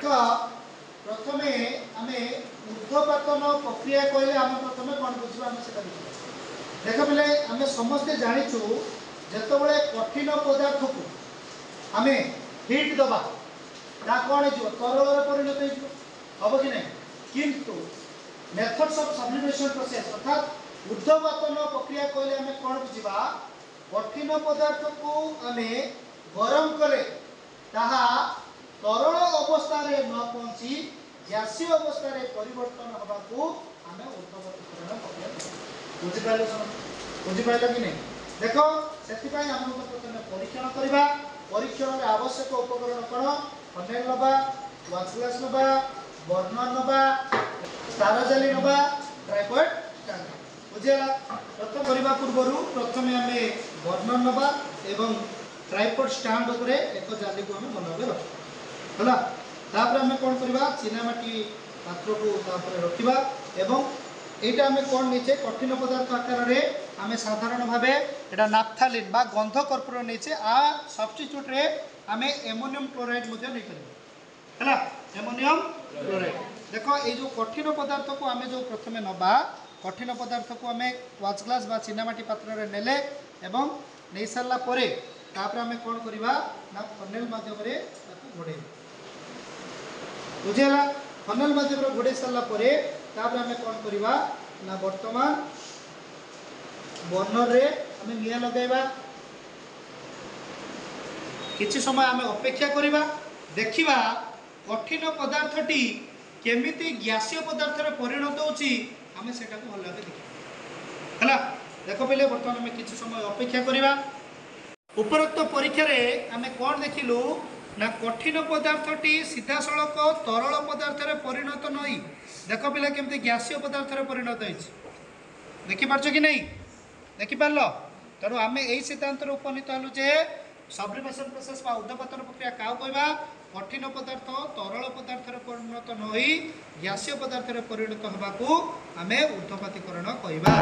देख प्रथमे आमे ऊर्ध्वपतन प्रक्रिया कहले आम प्रथमे कौन बुझा आम से देख पे आम समस्ते जाचु जिते कठिन पदार्थ को आम हिट दबा कौन हो तरल परिणत हम कि नहीं किंतु मेथड्स ऑफ सब्लिमेशन प्रोसेस अर्थात ऊर्ध्वपतन प्रक्रिया कहले आम कौन बुझा कठिन पदार्थ को आम गरम कले ताहा तरल अवस्था रे न पहुंची गैसीय अवस्था रे परिवर्तन होगा को आम ऊर्ध्वपतन प्रक्रिया बुझिपाल कि नहीं देख से आम प्रथम परीक्षण करवा परीक्षण में आवश्यक उपकरण कौन फनेल नवा वाच ग्लास नवा बर्नर नवा तार जाली नवा ट्राइपॉड स्टैंड बुझेगा प्रथम करने पूर्व प्रथम आम बर्नर नवा एवं ट्राइपॉड स्टैंड उपरे एक जाली को आम बनवे रखा तापर आम कौन करवा चीनामाटी पात्र को रखा एवं यहाँ आम कौन नीचे कठिन पदार्थ आकार में आम साधारण भाव यहाँ नाफ्थालिन बा गंध कर्पूर नीचे आ सब्स्टिट्यूट रे आम एमोनियम क्लोराइड है एमोनियम क्लोराइड देख ये जो कठिन पदार्थ को आम जो प्रथम नवा कठिन पदार्थ को आम वाच ग्लास बा चीनामाटी पात्र रे नेले एवं नहीं सारा पर आम कौन करवा ना फनेल माध्यम घोड़े बुझेगा फनेल माध्यम घोड़े सारापर आम कौन करवा ना वर्तमान बर्नर रे आम निया लगेगा किछि समय आम अपेक्षा करवा देखिबा कठिन पदार्थटी केमिति गैसीय पदार्थ रे परिणत होची आम सेटा को भल भाबे देखा देख पहले बर्तमान आम किछि समय अपेक्षा करवा उपरोक्त परीक्षा रे आम कौन देखिलु ना कठिन पदार्थटी सीधा सड़क तरल पदार्थ रे परिणत नई देख पिला केमती गैसीय पदार्थ रे परिणत होइछि देखि पारछ कि नहीं देखि पारलो तेणु आम यही सिद्धांत उपनीत हलु जे सब्लिमेशन प्रोसेस बा ऊर्ध्वपतन प्रक्रिया क्या कहवा कठिन पदार्थ तरल पदार्थ रे परिणत नई गैसीय पदार्थ रे परिणत होबाकू आम ऊर्ध्वपतीकरण कहवा।